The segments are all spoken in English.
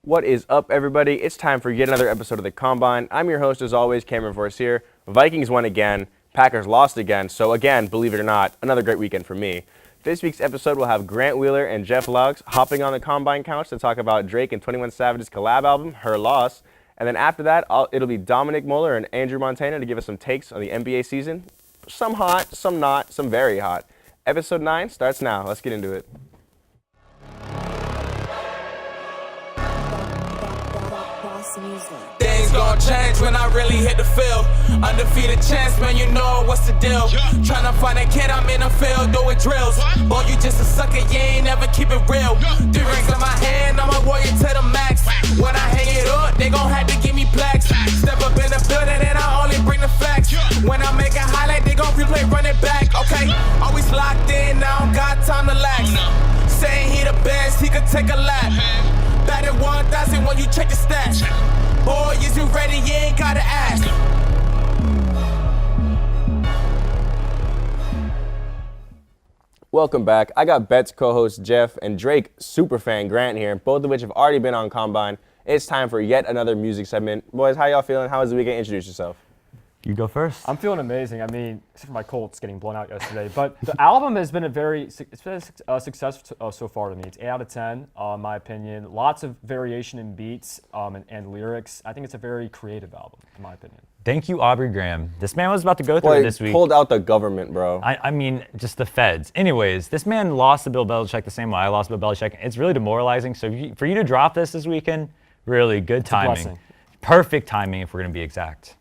What is up, everybody? It's time for yet another episode of The Combine. I'm your host, as always, Cameron Forcier. Vikings won again. Packers lost again. So again, believe it or not, another great weekend for me. This week's episode will have Grant Wheeler and Jeff Laux hopping on the Combine couch to talk about Drake and 21 Savage's collab album, Her Loss. And then after that, it'll be Dominic, Moller, and Andrew Montana to give us some takes on the NBA season. Some hot, some not, some very hot. Episode 9 starts now. Let's get into it. Things gon' change when I really hit the field. Undefeated champs, man, you know what's the deal. Tryna find a kid, I'm in the field doing drills. Boy, you just a sucker, you ain't never keep it real. 3 rings in my hand, I'm a warrior to the max. When I hang it up, they gon' have to give me plaques. Step up in the building and I only bring the facts. When I make a highlight, they gon' replay, run it back. Okay, always locked in, now I don't got time to lax. Saying he the best, he could take a lap. Batted 1,000 when you check the stats. Boy, is you ready? You ain't gotta ask. Welcome back. I got Bet's co-host Jeff and Drake superfan Grant here, both of which have already been on Combine. It's time for yet another music segment. Boys, how y'all feeling? How was the weekend? Introduce yourself. You go first. I'm feeling amazing. I mean, except for my Colts getting blown out yesterday. But the album has been a success so far to me. It's 8 out of 10, in my opinion. Lots of variation in beats and lyrics. I think it's a very creative album, in my opinion. Thank you, Aubrey Graham. This man was about to go through it this week. Pulled out the government, bro. I mean, just the feds. Anyways, this man lost to Bill Belichick the same way I lost to Bill Belichick. It's really demoralizing. So for you to drop this weekend, really good timing. Perfect timing if we're going to be exact.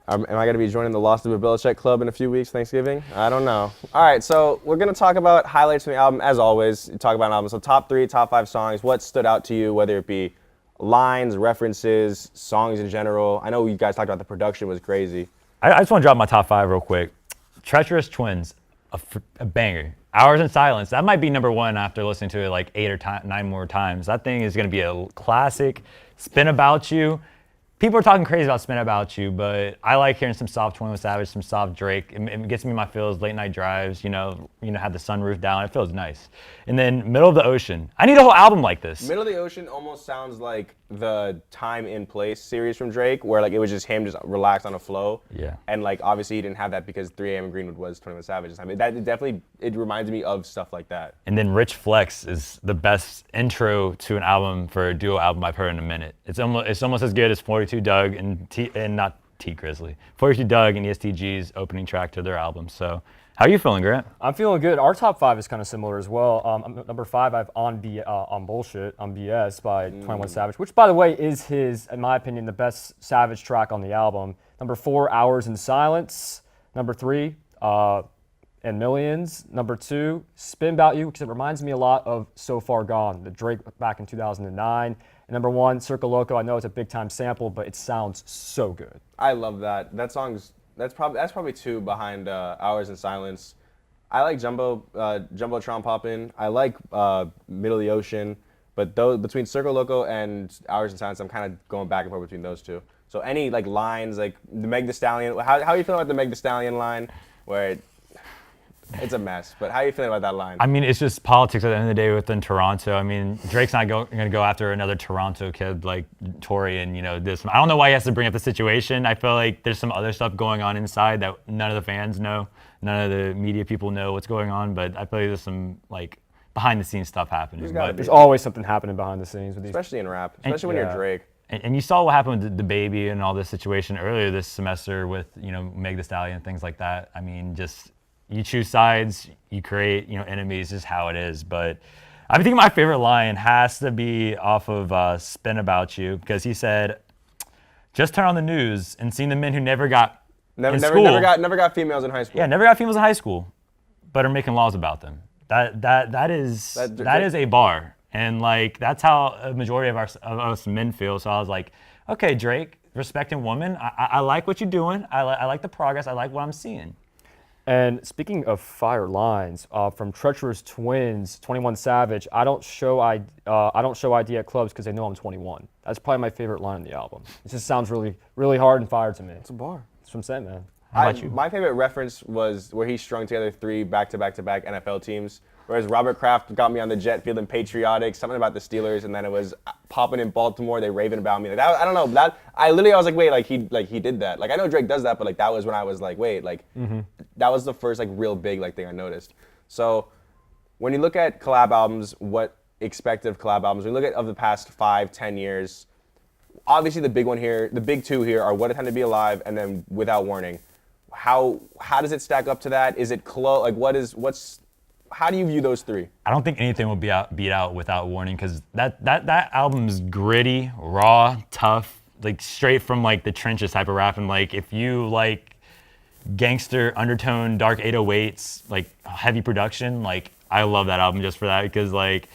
Am I going to be joining the Lost to Bill Belichick club in a few weeks, Thanksgiving? I don't know. All right, so we're going to talk about highlights from the album, as always. Talk about an album. So top 3, top 5 songs. What stood out to you, whether it be lines, references, songs in general? I know you guys talked about the production was crazy. I just want to drop my top 5 real quick. Treacherous Twins, a banger. Hours in Silence, that might be number 1 after listening to it like 8 or 9 more times. That thing is going to be a classic. Spin About You. People are talking crazy about Spin About You, but I like hearing some soft 21 Savage, some soft Drake. It gets me in my feels, late night drives, have the sunroof down. It feels nice. And then Middle of the Ocean. I need a whole album like this. Middle of the Ocean almost sounds like the Time in Place series from Drake, where like it was just him just relaxed on a flow. Yeah. And like obviously he didn't have that because 3 AM in Greenwood was 21 Savage. I mean, it reminds me of stuff like that. And then Rich Flex is the best intro to an album for a duo album I've heard in a minute. It's almost as good as 42 Doug and not T Grizzly. 42 Doug and ESTG's opening track to their album. So how are you feeling, Grant? I'm feeling good. Our top 5 is kind of similar as well. Number 5, I have On Bullshit, on BS by 21 Savage, which, by the way, is his, in my opinion, the best Savage track on the album. Number 4, Hours in Silence. Number 3, and Millions. Number 2, Spin About You, because it reminds me a lot of So Far Gone, the Drake back in 2009. And number 1, Circo Loco. I know it's a big time sample, but it sounds so good. I love that. That's probably 2 behind Hours in Silence. I like Jumbotron Poppin'. I like Middle of the Ocean, but between Circo Loco and Hours in Silence, I'm kind of going back and forth between those 2. So any like lines, like the Meg Thee Stallion. How are you feeling about the Meg Thee Stallion line, where it's a mess, but how are you feeling about that line? I mean, it's just politics at the end of the day within Toronto. I mean, Drake's not going to go after another Toronto kid like Tory and, this. I don't know why he has to bring up the situation. I feel like there's some other stuff going on inside that none of the fans know. None of the media people know what's going on, but I feel like there's some, like, behind-the-scenes stuff happening. There's always something happening behind the scenes with these. Especially in rap, especially when you're Drake. And you saw what happened with the baby and all this situation earlier this semester with, Meg Thee Stallion and things like that. I mean, just... You choose sides, you create, enemies, is how it is. But I think my favorite line has to be off of Spin About You, because he said, just turn on the news and see the men who never got never got females in high school. Yeah, never got females in high school, but are making laws about them. That is a bar. And like that's how a majority of us men feel. So I was like, okay, Drake, respecting women, I like what you're doing. I like the progress. I like what I'm seeing. And speaking of fire lines, from Treacherous Twins, 21 Savage, I don't show ID at clubs because they know I'm 21. That's probably my favorite line in the album. It just sounds really, really hard and fire to me. It's a bar. That's what I'm saying, man. How about you? My favorite reference was where he strung together 3 back-to-back-to-back NFL teams. Whereas Robert Kraft got me on the jet feeling patriotic, something about the Steelers, and then it was popping in Baltimore, they raving about me. Like that, I don't know. I was like, wait, he did that. Like I know Drake does that, but like that was when I was like, wait, like that was the first like real big like thing I noticed. So when you look at collab albums, what expected of collab albums? When you look at of the past 5-10 years, obviously the big one here, the big two here are What a Time to Be Alive and then Without Warning. How does it stack up to that? Is it close? Like how do you view those three? I don't think anything will beat out Without Warning, because that album's gritty, raw, tough, like straight from like the trenches type of rap. And like if you like gangster undertone, dark 808s, like heavy production, like I love that album just for that, because like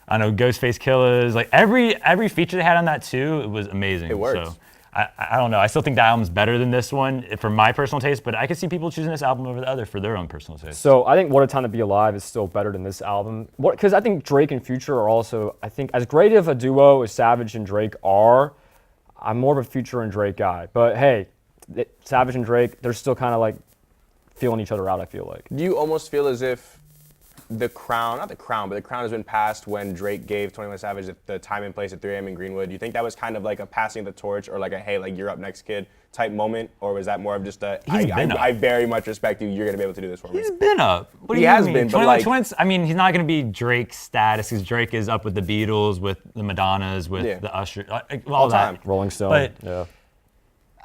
I don't know, Ghostface Killers, like every feature they had on that too, it was amazing. It works. So I don't know. I still think that album's better than this one for my personal taste, but I could see people choosing this album over the other for their own personal taste. So I think What a Time to Be Alive is still better than this album. Because I think Drake and Future are also, I think, as great of a duo as Savage and Drake are, I'm more of a Future and Drake guy. But hey, Savage and Drake, they're still kind of like feeling each other out, I feel like. Do you almost feel as if the crown has been passed when Drake gave 21 Savage the time and place at 3 a.m. in Greenwood? Do you think that was kind of like a passing the torch or like a, hey, like you're up next, kid type moment? Or was that more of just a, I very much respect you, you're going to be able to do this for me? He's been up. What do He you has mean? been, but 21 like- Twins, I mean, he's not going to be Drake's status, because Drake is up with the Beatles, with the Madonnas, with the Usher, all All that. time. Rolling Stone, But yeah.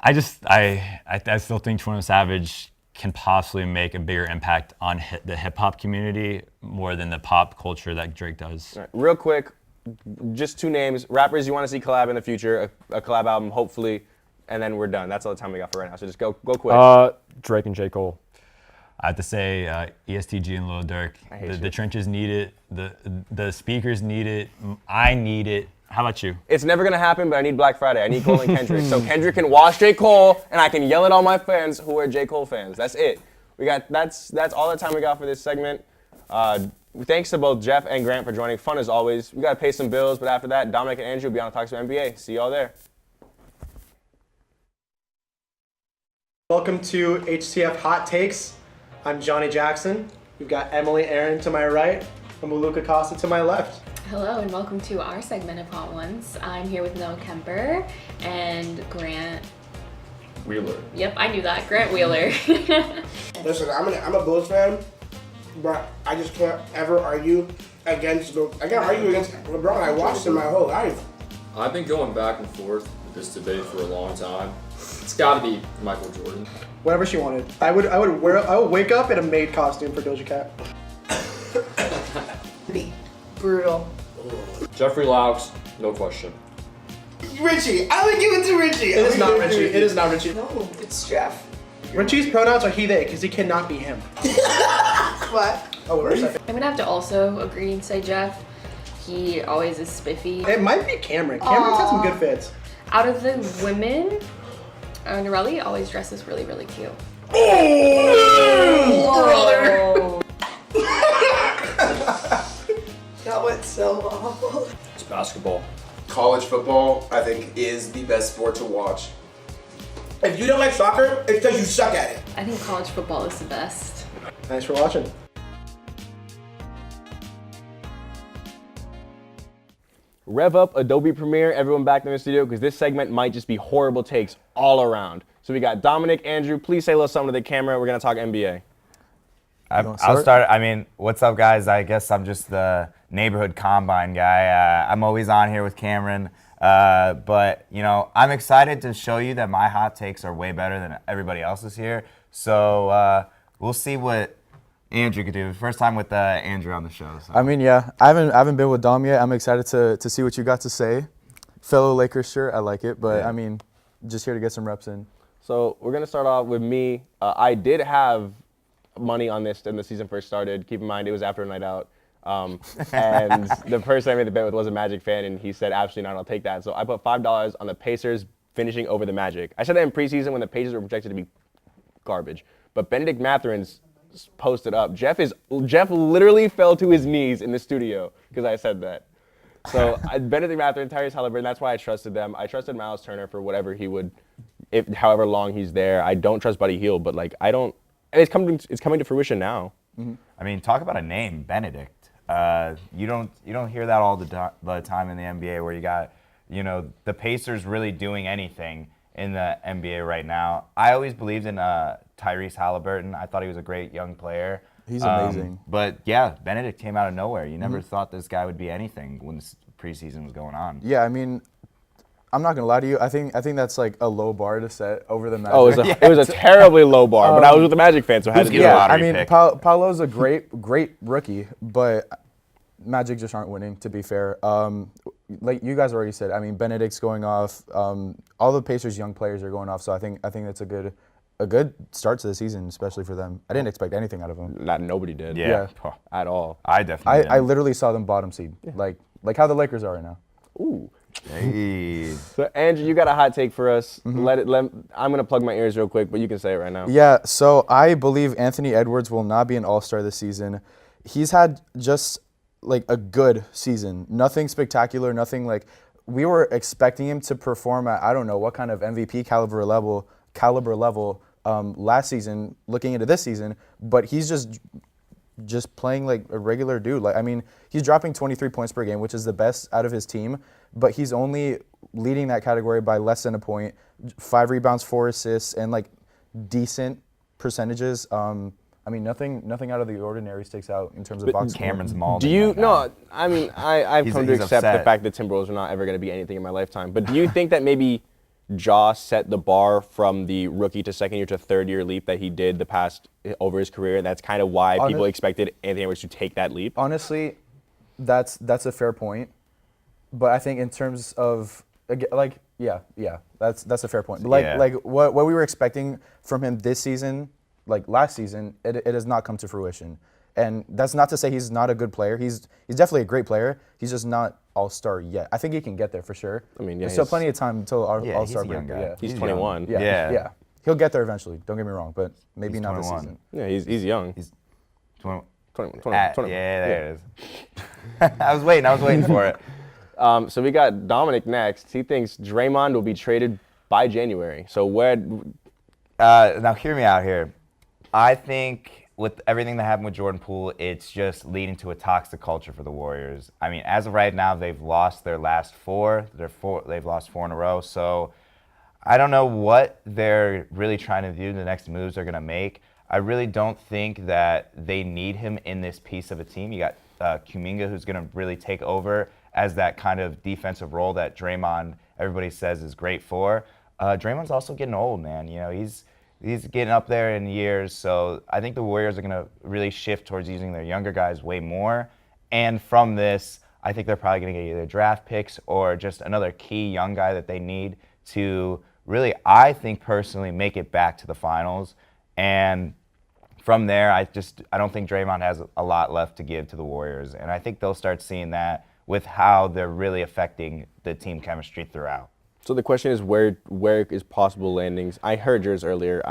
I still think 21 Savage can possibly make a bigger impact on the hip hop community more than the pop culture that Drake does. All right, real quick, just two names, rappers you want to see collab in the future, a collab album, hopefully, and then we're done. That's all the time we got for right now. So just go quick. Drake and J. Cole. I have to say, ESTG and Lil Durk. I hate you. The trenches need it. The speakers need it. I need it. How about you? It's never gonna happen, but I need Black Friday. I need Cole and Kendrick. So Kendrick can wash J. Cole, and I can yell at all my fans who are J. Cole fans. That's it. That's all the time we got for this segment. Thanks to both Jeff and Grant for joining. Fun as always. We gotta pay some bills, but after that, Dominic and Andrew will be on to talk some NBA. See y'all there. Welcome to HCF Hot Takes. I'm Johnny Jackson. We've got Emily Aaron to my right and Maluka Costa to my left. Hello and welcome to our segment of Hot Ones. I'm here with Noah Kemper and Grant Wheeler. Yep, I knew that. Grant Wheeler. Listen, I'm a Bulls fan, but I just can't ever argue against LeBron. I watched him my whole life. I've been going back and forth with this debate for a long time. It's got to be Michael Jordan. Whatever she wanted. I would wake up in a maid costume for Doja Cat. Brutal. Jeffrey Laux, no question. Richie, I would give it to Richie. It is not Richie. It is not Richie. No, it's Jeff. Richie's pronouns are he, they, because he cannot be him. What? Oh, wait a second. I'm gonna have to also agree and say Jeff. He always is spiffy. It might be Cameron. Cameron's had some good fits. Out of the women, Norelli always dresses really, really cute. Oh, that went so awful. It's basketball. College football, I think, is the best sport to watch. If you don't like soccer, it's because you suck at it. I think college football is the best. Thanks for watching. Rev up Adobe Premiere, everyone back in the studio, because this segment might just be horrible takes all around. So we got Dominic, Andrew, please say a little something to the camera. We're going to talk NBA. I'll start. I mean, what's up, guys? I guess I'm just the neighborhood combine guy. I'm always on here with Cameron. But, you know, I'm excited to show you that my hot takes are way better than everybody else's here. So we'll see what Andrew could do. First time with Andrew on the show. So. I mean, yeah, I haven't been with Dom yet. I'm excited to see what you got to say. Fellow Lakers shirt, I like it. But, Yeah. I mean, just here to get some reps in. So we're going to start off with me. I did have money on this when the season first started. Keep in mind, it was after a night out. And the person I made the bet with was a Magic fan, and he said, absolutely not, I'll take that. So I put $5 on the Pacers finishing over the Magic. I said that in preseason when the Pacers were projected to be garbage. But Benedict Mathurin's posted up. Jeff literally fell to his knees in the studio because I said that. So Benedict Mathurin, Tyrese Halliburton, that's why I trusted them. I trusted Miles Turner for whatever he would, however long he's there. I don't trust Buddy Hield, but like I don't. And it's coming to fruition now. I mean, talk about a name, Benedict. You don't hear that all the time in the NBA where you got, the Pacers really doing anything in the NBA right now. I always believed in Tyrese Halliburton. I thought he was a great young player. He's amazing. But yeah, Benedict came out of nowhere. You never thought this guy would be anything when the preseason was going on. Yeah, I mean, I'm not gonna lie to you. I think that's like a low bar to set over the Magic. Oh, it was a terribly low bar, but I was with the Magic fan, so I had to do getting it. a I lottery mean, pick. Paolo's a great rookie, but Magic just aren't winning. To be fair, like you guys already said, I mean, Benedict's going off. All the Pacers' young players are going off, so I think that's a good start to the season, especially for them. I didn't expect anything out of them. Nobody did. Yeah. At all. I definitely I literally saw them bottom seed, like how the Lakers are right now. Ooh. Hey. So Andrew, you got a hot take for us. I'm gonna plug my ears real quick, but you can say it right now. Yeah, so I believe Anthony Edwards will not be an All-Star this season. He's had just like a good season. Nothing spectacular, nothing like we were expecting him to perform at I don't know what kind of MVP caliber level last season looking into this season, but he's just playing like a regular dude. Like I mean, he's dropping 23 points per game, which is the best out of his team, but he's only leading that category by less than a point, 5 rebounds, 4 assists, and like decent percentages. I mean, nothing out of the ordinary sticks out in terms of box score. Cameron's mauled. Do you no? I mean, I've come to he's accept the upset. fact that Timberwolves are not ever going to be anything in my lifetime. But do you think that maybe Ja set the bar from the rookie to second year to third year leap that he did the past over his career, and that's kind of why people expected Anthony Edwards to take that leap? Honestly, that's a fair point, but I think in terms of like that's a fair point. Like what we were expecting from him this season, like last season, it has not come to fruition. And that's not to say he's not a good player. He's definitely a great player. He's just not All-Star yet. I think he can get there for sure. I mean, yeah, there's still plenty of time until he's All-Star a young break. guy. Yeah. He's 21. Yeah. He'll get there eventually. Don't get me wrong, but maybe He's not this 21. season. Yeah, he's young. He's 20. 21. Yeah, there it is. I was waiting for it. So we got Dominic next. He thinks Draymond will be traded by January. So where? Now hear me out here. I think with everything that happened with Jordan Poole, it's just leading to a toxic culture for the Warriors. I mean, as of right now, they've lost their last 4. They've lost 4 in a row. So I don't know what they're really trying to do, the next moves they're going to make. I really don't think that they need him in this piece of a team. You got Kuminga, who's going to really take over as that kind of defensive role that Draymond, everybody says, is great for. Draymond's also getting old, man. He's getting up there in years, so I think the Warriors are going to really shift towards using their younger guys way more. And from this, I think they're probably going to get either draft picks or just another key young guy that they need to really, I think personally, make it back to the finals. And from there, I don't think Draymond has a lot left to give to the Warriors. And I think they'll start seeing that with how they're really affecting the team chemistry throughout. So the question is, where is possible landings? I heard yours earlier.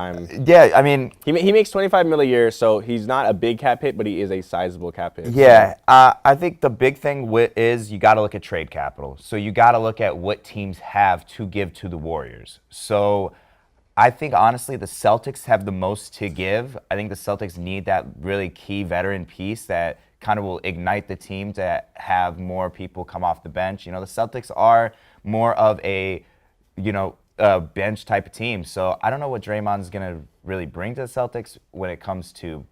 Yeah, I mean, he makes $25 million a year, so he's not a big cap hit, but he is a sizable cap hit. Yeah, I think the big thing is you got to look at trade capital. So you got to look at what teams have to give to the Warriors. So I think, honestly, the Celtics have the most to give. I think the Celtics need that really key veteran piece that kind of will ignite the team to have more people come off the bench. The Celtics are more of a bench type of team. So I don't know what Draymond's going to really bring to the Celtics when it comes to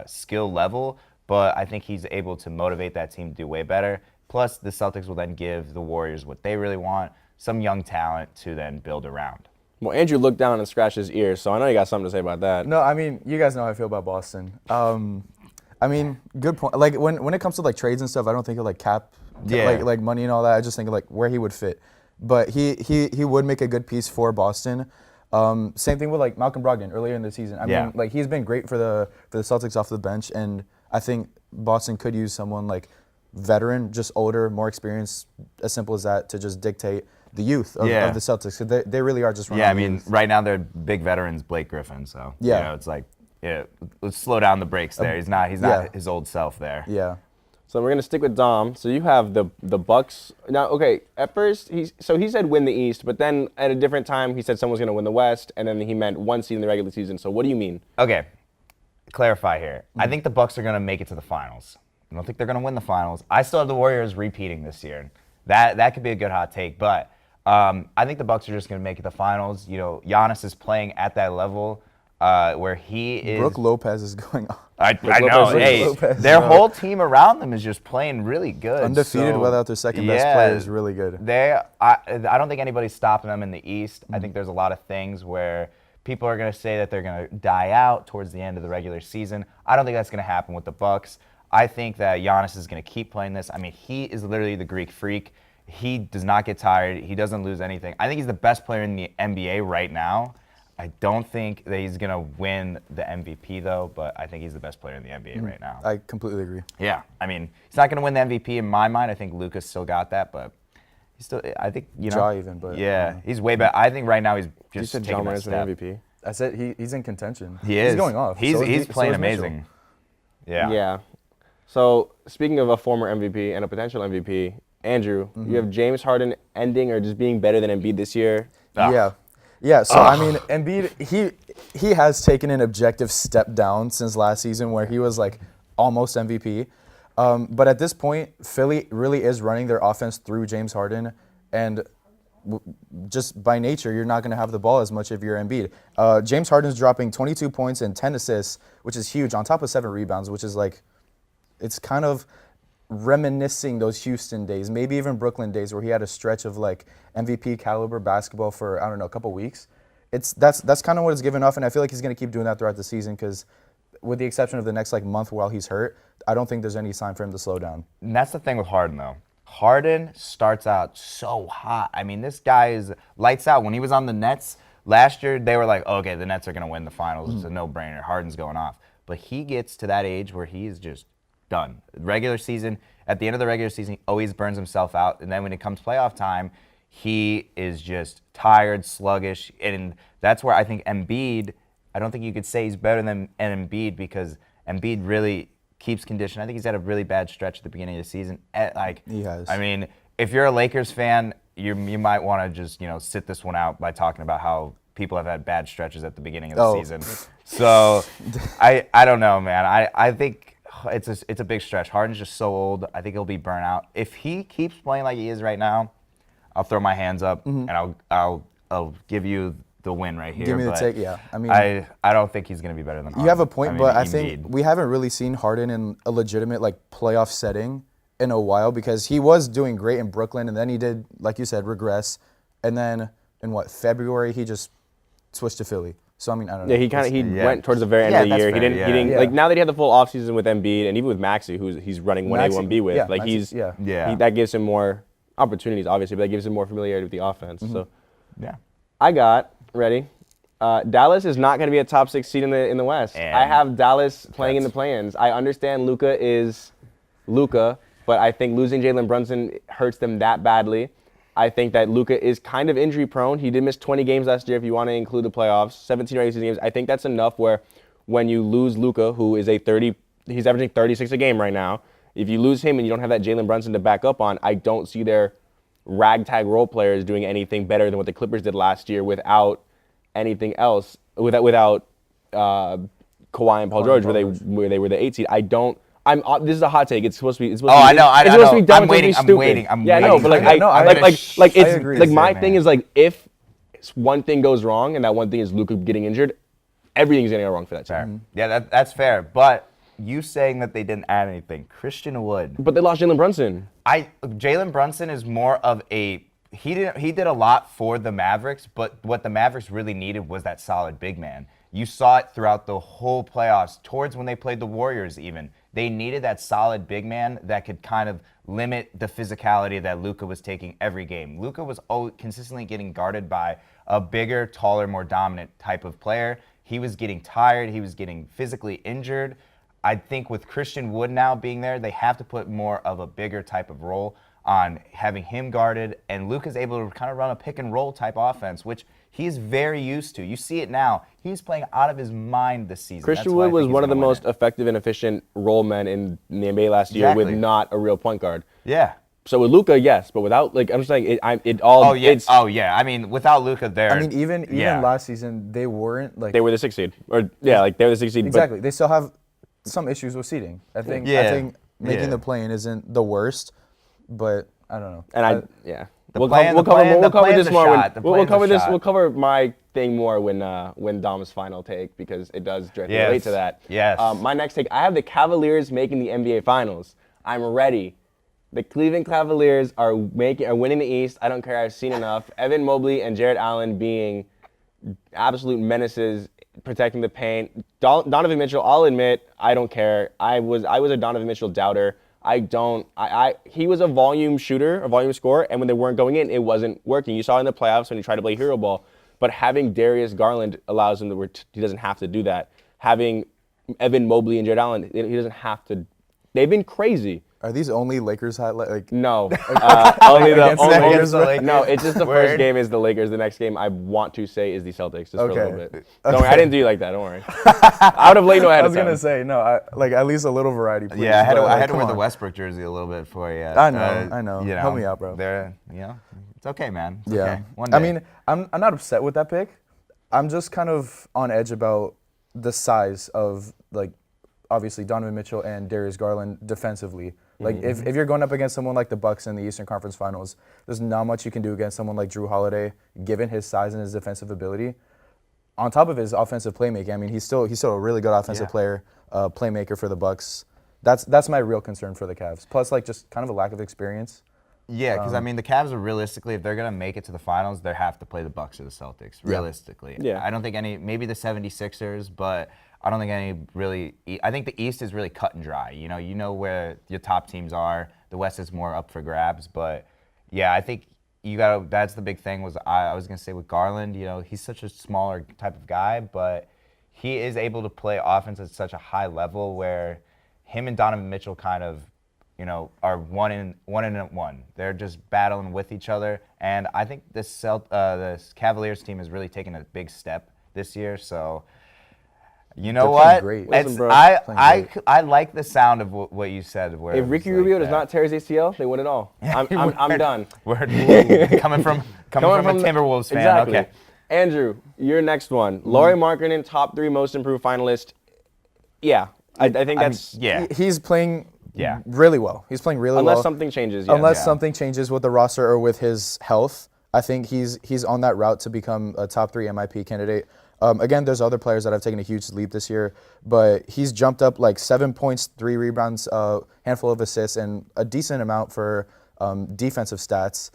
skill level, but I think he's able to motivate that team to do way better. Plus, the Celtics will then give the Warriors what they really want, some young talent to then build around. Well, Andrew looked down and scratched his ear, so I know you got something to say about that. No, I mean, you guys know how I feel about Boston. I mean, good point. Like when it comes to like trades and stuff, I don't think of like cap, like money and all that. I just think of like where he would fit. But he would make a good piece for Boston. Same thing with like Malcolm Brogdon earlier in the season. I mean, like he's been great for the Celtics off the bench, and I think Boston could use someone like veteran, just older, more experienced, as simple as that, to just dictate the youth of the Celtics. 'Cause they really are just running. Yeah, I mean, right now they're big veterans, Blake Griffin. So it's like, let's slow down the brakes there. He's not his old self there. Yeah. So we're gonna stick with Dom. So you have the Bucks now. Okay, at first he said win the East, but then at a different time he said someone was gonna win the West, and then he meant 1 seed in the regular season. So what do you mean? Okay, clarify here. I think the Bucks are going to make it to the finals. I don't think they're going to win the finals. I still have the Warriors repeating this year. That could be a good hot take, but I think the Bucks are just going to make it to the finals. You know, Giannis is playing at that level where he is. Brooke Lopez is going on. I know. Hey, Lopez, their bro. whole team around them is just playing really good. Undefeated So, without their second best player is really good. I don't think anybody's stopping them in the East. I think there's a lot of things where people are going to say that they're going to die out towards the end of the regular season. I don't think that's going to happen with the Bucks. I think that Giannis is going to keep playing this. I mean, he is literally the Greek freak. He does not get tired. He doesn't lose anything. I think he's the best player in the NBA right now. I don't think that he's going to win the MVP, though, but I think he's the best player in the NBA right now. I completely agree. Yeah. I mean, he's not going to win the MVP in my mind. I think Luka's still got that, but he's still, I think, you know. Ja even, but. Yeah, he's way better. I think right now he's just You said taking Ja a Morant's step. an MVP. I said he's in contention. He is. He's going off. He's So playing is Mitchell. amazing. Yeah. Yeah. So speaking of a former MVP and a potential MVP, Andrew, you have James Harden ending or just being better than Embiid this year. Yeah. So I mean, Embiid, he has taken an objective step down since last season, where he was like almost MVP. But at this point, Philly really is running their offense through James Harden, and just by nature, you're not going to have the ball as much if you're Embiid. James Harden's dropping 22 points and 10 assists, which is huge, on top of 7 rebounds, which is like, it's kind of reminiscing those Houston days, maybe even Brooklyn days, where he had a stretch of like MVP caliber basketball for, I don't know, a couple weeks. That's kind of what it's given off, and I feel like he's going to keep doing that throughout the season, because with the exception of the next like month while he's hurt, I don't think there's any sign for him to slow down. And that's the thing with Harden, though. Harden starts out so hot. I mean, this guy is lights out. When he was on the Nets last year, they were like, okay, the Nets are going to win the finals. It's a no-brainer. Harden's going off. But he gets to that age where he is just done. Regular season, at the end of the regular season, he always burns himself out. And then when it comes playoff time, he is just tired, sluggish. And that's where I think Embiid, I don't think you could say he's better than Embiid, because Embiid really keeps condition. I think he's had a really bad stretch at the beginning of the season. He has. I mean, if you're a Lakers fan, you might want to just, sit this one out by talking about how people have had bad stretches at the beginning of the season. So I don't know, man. I think it's a big stretch. Harden's just so old. I think he'll be burnt out. If he keeps playing like he is right now, I'll throw my hands up and I'll give you the win right here. Give me the take, yeah. I mean, I don't think he's going to be better than Harden. you have a point, but I Embiid. think we haven't really seen Harden in a legitimate like playoff setting in a while, because he was doing great in Brooklyn, and then he did, like you said, regress, and then in February he just switched to Philly. So I mean, I don't know. Yeah, he went towards the very end of the that's year. fair, He didn't Yeah. like, now that he had the full offseason with Embiid and even with Maxey, who he's running 1A, 1B with, yeah, like Maxey, yeah. that gives him more opportunities, obviously, but that gives him more familiarity with the offense. So Yeah. I got ready. Dallas is not going to be a top 6 seed in the West. And I have Dallas playing in the play-ins. I understand Luka is Luka, but I think losing Jalen Brunson hurts them that badly. I think that Luka is kind of injury prone. He did miss 20 games last year if you want to include the playoffs, 17 regular season games. I think that's enough where when you lose Luka, who is he's averaging 36 a game right now. If you lose him and you don't have that Jalen Brunson to back up on, I don't see their ragtag role players doing anything better than what the Clippers did last year without anything else, without Kawhi and Paul George, where they were the 8 seed. This is a hot take. It's supposed to be. It's supposed to be, I it's supposed to be dumb. I'm it's supposed to be waiting. stupid. I'm Yeah, waiting. no, but like I agree. it's my Man. thing is like, if one thing goes wrong and that one thing is Luka getting injured, everything's gonna go wrong for that team. Fair. Yeah, that's fair. But you saying that they didn't add anything, Christian Wood. But they lost Jalen Brunson. Jalen Brunson is more of a he did a lot for the Mavericks, but what the Mavericks really needed was that solid big man. You saw it throughout the whole playoffs, towards when they played the Warriors even. They needed that solid big man that could kind of limit the physicality that Luka was taking every game. Luka was consistently getting guarded by a bigger, taller, more dominant type of player. He was getting tired. He was getting physically injured. I think with Christian Wood now being there, they have to put more of a bigger type of role on having him guarded, and Luka's able to kind of run a pick and roll type offense, which he's very used to. You see it now. He's playing out of his mind this season. Christian Wood was one of the most effective and efficient role men in the NBA last year with not a real point guard. Yeah. So with Luka, yes, but without, like, I'm just saying, it all. Oh yeah. It's, Oh yeah. I mean, without Luka, there. I mean, even last season, they weren't like they were the 6th seed, or like they were the 6th seed. exactly. They still have some issues with seeding. I think making the play-in isn't the worst, but I don't know. And We'll The cover this plan's a more. shot. The We'll plan's a cover this. shot. We'll cover my thing more when Dom's final take, because it does directly Yes. relate to that. Yes. My next take, I have the Cavaliers making the NBA Finals. I'm ready. The Cleveland Cavaliers are winning the East. I don't care. I've seen enough. Evan Mobley and Jared Allen being absolute menaces, protecting the paint. Donovan Mitchell, I'll admit, I don't care. I was a Donovan Mitchell doubter. He was a volume shooter, a volume scorer, and when they weren't going in, it wasn't working. You saw in the playoffs when he tried to play hero ball, but having Darius Garland allows him he doesn't have to do that. Having Evan Mobley and Jared Allen, he doesn't have to. They've been crazy. Are these only Lakers highlight? Like No, only the Against the Lakers, right? No, it's just the Word. first game is the Lakers. The next game I want to say is the Celtics, just for a little bit. Okay. Don't worry, I didn't do you like that. Don't worry. I would have laid no ahead I of was time. gonna say no. Like at least a little variety. Please, Yeah, I had but, like, to come wear the on. Westbrook jersey a little bit for you. I know. You know, Help me out, bro. It's okay, man. It's Yeah. okay. One day. I mean, I'm not upset with that pick. I'm just kind of on edge about the size of, like, obviously Donovan Mitchell and Darius Garland defensively. Like, if you're going up against someone like the Bucks in the Eastern Conference Finals, there's not much you can do against someone like Drew Holiday, given his size and his defensive ability. On top of his offensive playmaking, I mean, he's still a really good offensive player, playmaker for the Bucks. That's my real concern for the Cavs. Plus, like, just kind of a lack of experience. Yeah, because I mean, the Cavs are realistically, if they're gonna make it to the finals, they have to play the Bucks or the Celtics. Realistically, Yeah. I don't think maybe the 76ers, but I don't think any really. I think the East is really cut and dry. You know where your top teams are. The West is more up for grabs, but yeah, I think you got. That's the big thing. I was gonna say with Garland, he's such a smaller type of guy, but he is able to play offense at such a high level where him and Donovan Mitchell kind of, are one and one. They're just battling with each other, and I think this Cavaliers team has really taken a big step this year. So, you know They're what? playing great. Listen, bro. I like the sound of what you said. Where If it Ricky was Rubio like does that. not tear his ACL, they win it all. I'm done. Coming from a Timberwolves fan. Exactly. Okay. Andrew, your next one. Lauri Markkanen, top 3 most improved finalist. Yeah, I think that's He's playing Yeah. really well. He's playing really well. unless something changes. Yeah. Unless something changes with the roster or with his health, I think he's on that route to become a top 3 MIP candidate. Again, there's other players that have taken a huge leap this year, but he's jumped up like 7 points, 3 rebounds, handful of assists, and a decent amount for defensive stats.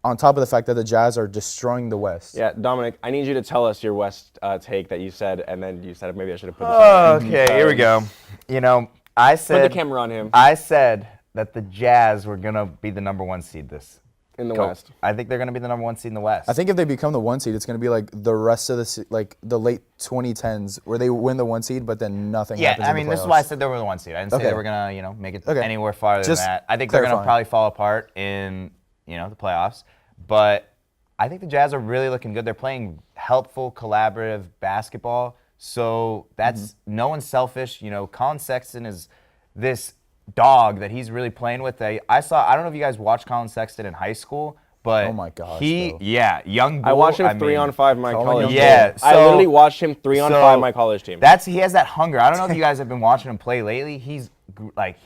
On top of the fact that the Jazz are destroying the West. Yeah, Dominic, I need you to tell us your West take that you said, and then you said maybe I should have put this in. Okay, here we go. I said Put the camera on him I said that the Jazz were gonna be the number 1 seed in the West. I think they're gonna be the number 1 seed in the West. I think if they become the 1 seed, it's going to be like the rest of the late 2010s where they win the 1 seed, but then nothing happens. I mean, this is why I said they were the 1 seed. I didn't say they were gonna, make it anywhere farther Just than that. I think they're gonna clarifying. probably fall apart in, the playoffs. But I think the Jazz are really looking good. They're playing helpful, collaborative basketball. So that's no one's selfish. Colin Sexton is this dog that he's really playing with. I don't know if you guys watched Colin Sexton in high school, but Oh my gosh, he, bro. young bull. I watched him 3-on-5 my Colin college Young. team. Yeah, I so- literally watched him 3-on-5 my college team. He has that hunger. I don't know if you guys have been watching him play lately. He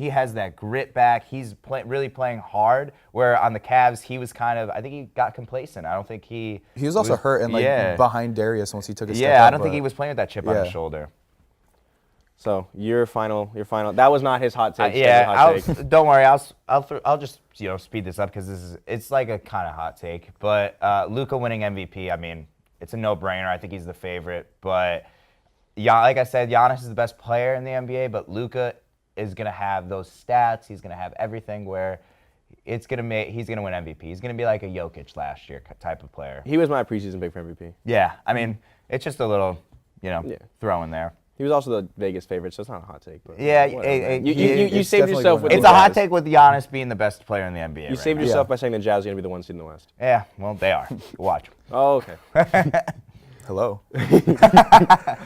has that grit back. He's really playing hard. Where on the Cavs, he was I think he got complacent. I don't think he. He was also hurt and behind Darius once he took a step Yeah, up, I don't think but- he was playing with that chip on his shoulder. So your final. That was not his hot take. That was his hot take. Don't worry. I'll just speed this up because it's like a kind of hot take. But Luka winning MVP. I mean, it's a no-brainer. I think he's the favorite. But like I said, Giannis is the best player in the NBA. But Luka is gonna have those stats. He's gonna have everything where he's gonna win MVP. He's gonna be like a Jokic last year type of player. He was my preseason pick for MVP. Yeah, I mean, it's just a little, throw in there. He was also the Vegas favorite, so it's not a hot take. But Yeah, whatever, man. you you it's saved definitely yourself going with up. It's the a hot Jazz. take with Giannis being the best player in the NBA. You saved yourself by saying the Jazz are going to be the 1 seed in the West. Yeah, well, they are. Watch. Oh, okay. Hello.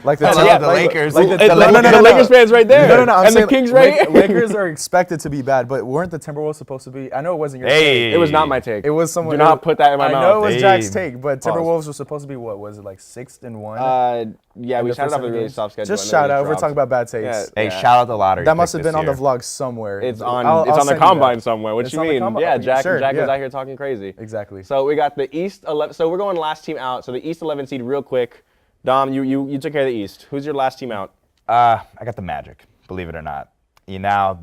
Like the Lakers. The Lakers fans right there. No. I'm and saying the Kings right here. Lakers are expected to be bad, but weren't the Timberwolves supposed to be? I know it wasn't your take. It was not my take. It was someone. Do not put that in my mouth. I know it was Jack's Hey. take, but Pause. Timberwolves were supposed to be what was it like 6-1? Yeah, we the started first off with a 7 really games? soft schedule. Just and then shout we out. We're dropped. talking about bad takes. Hey, shout out the lottery. That pick must have this been on the year. vlog somewhere. It's on. I'll It's on the send you combine that. somewhere. What It's you on the mean? combine. Yeah, Jack. Sure, Jack was yeah. out here talking crazy. Exactly. So we got the East 11. So we're going last team out. So the East 11 seed, real quick. Dom, you took care of the East. Who's your last team out? I got the Magic, believe it or not. You know,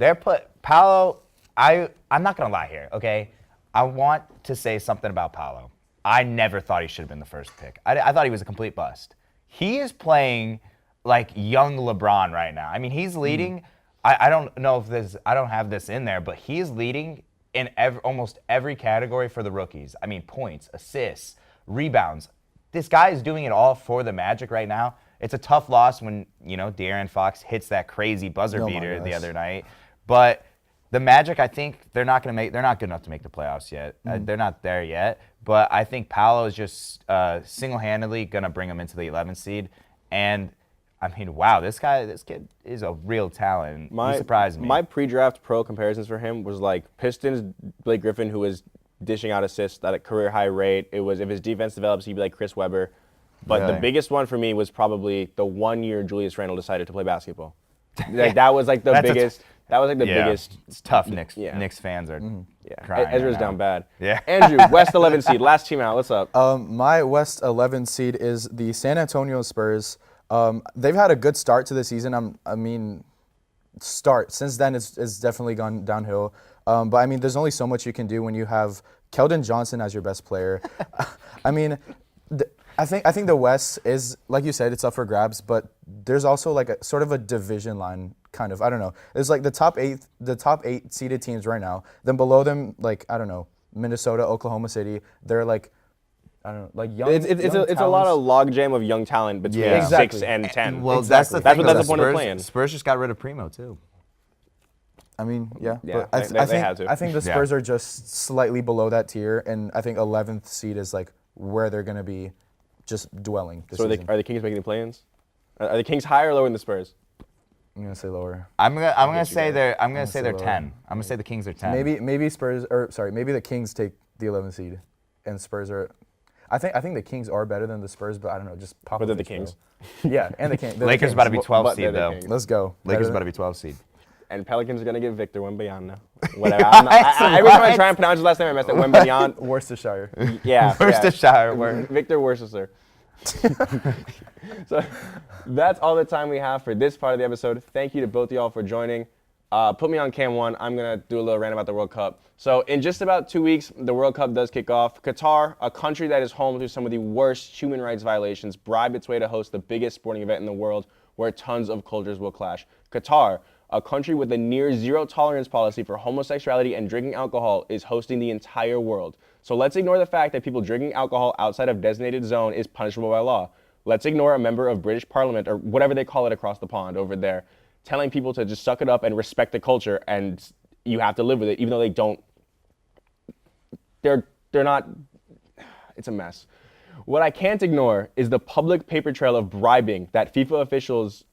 Paolo, I'm not going to lie here, okay? I want to say something about Paolo. I never thought he should have been the first pick. I thought he was a complete bust. He is playing like young LeBron right now. I mean, he's leading. I don't know if I don't have this in there, but he's leading in almost every category for the rookies. I mean, points, assists, rebounds. This guy is doing it all for the Magic right now. It's a tough loss when, De'Aaron Fox hits that crazy buzzer beater the other night. But the Magic, I think they're not good enough to make the playoffs yet. They're not there yet. But I think Paolo is just single-handedly going to bring them into the 11th seed. And I mean, wow, this kid is a real talent. He surprised me. My pre-draft pro comparisons for him was like Pistons, Blake Griffin, who was dishing out assists at a career high rate. It was if his defense develops, he'd be like Chris Webber. But the biggest one for me was probably the 1 year Julius Randle decided to play basketball. Like that was like the biggest. That was like the biggest. It's tough. Knicks fans are crying. Ezra's right now. down bad. Yeah. Andrew, West 11 seed, last team out. What's up? My West 11 seed is the San Antonio Spurs. They've had a good start to the season. Since then it's definitely gone downhill. But I mean, there's only so much you can do when you have Keldon Johnson as your best player. I mean, I think the West is, like you said, it's up for grabs. But there's also like a sort of a division line, kind of. I don't know. There's like the top eight seeded teams right now. Then below them, like I don't know, Minnesota, Oklahoma City. They're like, I don't know, like young. It's a lot of logjam of young talent between 6 and 10. Well, that's the thing. That's the point of playing. Spurs just got rid of Primo too. I mean, yeah. Yeah, But they had to. I think the Spurs are just slightly below that tier, and I think 11th seed is like where they're going to be just dwelling this So season. are the Kings making the play-ins? Are the Kings higher or lower than the Spurs? I'm going to say lower. I'm gonna say they're say 10. lower. I'm gonna say the Kings are 10. Maybe the Kings take the 11th seed, and Spurs are. I think the Kings are better than the Spurs, but I don't know. Just pop. But they're the Kings. Yeah, and the Kings. Lakers about to be 12 But seed they're the though. Kings. Let's go. Lakers about to be 12 seed. And Pelicans are going to get Victor Wembanyama. Whatever. Every time I try and pronounce his last name, I mess up. Wembanyama. Worcestershire. Yeah. Worcestershire. Word. Victor Worcester. So that's all the time we have for this part of the episode. Thank you to both of y'all for joining. Put me on cam 1. I'm going to do a little rant about the World Cup. So in just about 2 weeks, the World Cup does kick off. Qatar, a country that is home to some of the worst human rights violations, bribed its way to host the biggest sporting event in the world where tons of cultures will clash. Qatar, a country with a near zero tolerance policy for homosexuality and drinking alcohol, is hosting the entire world. So let's ignore the fact that people drinking alcohol outside of designated zone is punishable by law. Let's ignore a member of British Parliament, or whatever they call it across the pond over there, telling people to just suck it up and respect the culture, and you have to live with it, even though they don't. They're not. It's a mess. What I can't ignore is the public paper trail of bribing that FIFA officials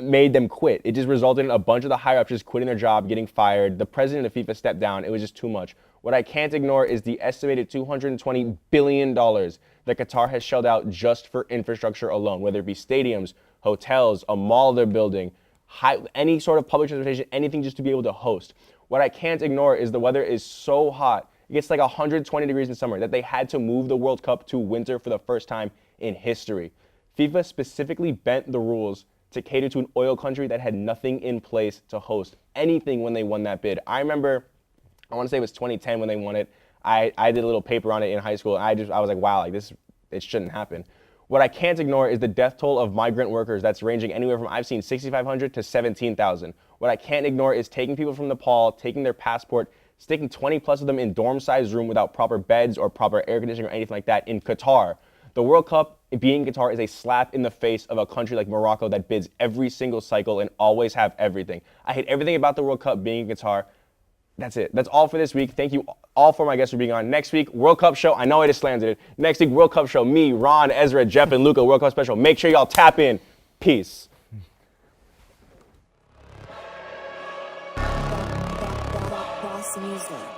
made them quit. It just resulted in a bunch of the higher-ups just quitting their job, getting fired. The president of FIFA stepped down. It was just too much. What I can't ignore is the estimated $220 billion that Qatar has shelled out just for infrastructure alone, whether it be stadiums, hotels, a mall they're building, any sort of public transportation, anything just to be able to host. What I can't ignore is the weather is so hot. It gets like 120 degrees in summer that they had to move the World Cup to winter for the first time in history. FIFA specifically bent the rules to cater to an oil country that had nothing in place to host anything when they won that bid. I remember, I want to say it was 2010 when they won it. I did a little paper on it in high school, and I was like, wow, like this, it shouldn't happen. What I can't ignore is the death toll of migrant workers that's ranging anywhere from, I've seen 6,500 to 17,000. What I can't ignore is taking people from Nepal, taking their passport, sticking 20 plus of them in dorm-sized room without proper beds or proper air conditioning or anything like that in Qatar. The World Cup being in Qatar is a slap in the face of a country like Morocco that bids every single cycle and always have everything. I hate everything about the World Cup being in Qatar. That's it. That's all for this week. Thank you all for my guests for being on. Next week, World Cup show. I know I just slandered it. Next week, World Cup show. Me, Ron, Ezra, Jeff, and Luca. World Cup special. Make sure y'all tap in. Peace.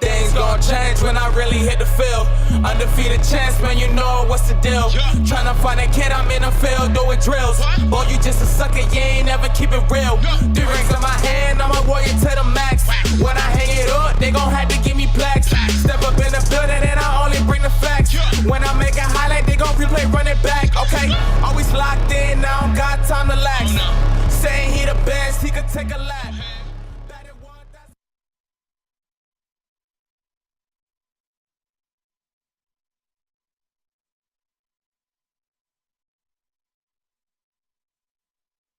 Things gon' change when I really hit the field. Undefeated chance, man, you know what's the deal. Tryna find a kid, I'm in the field doing drills. Boy, you just a sucker, you ain't never keep it real. 3 rings in my hand, I'm a warrior to the max. When I hang it up, they gon' have to give me plaques. Step up in the building and I only bring the facts. When I make a highlight, they gon' replay, run it back, okay? Always locked in, I don't got time to lax. Saying he the best, he could take a lap.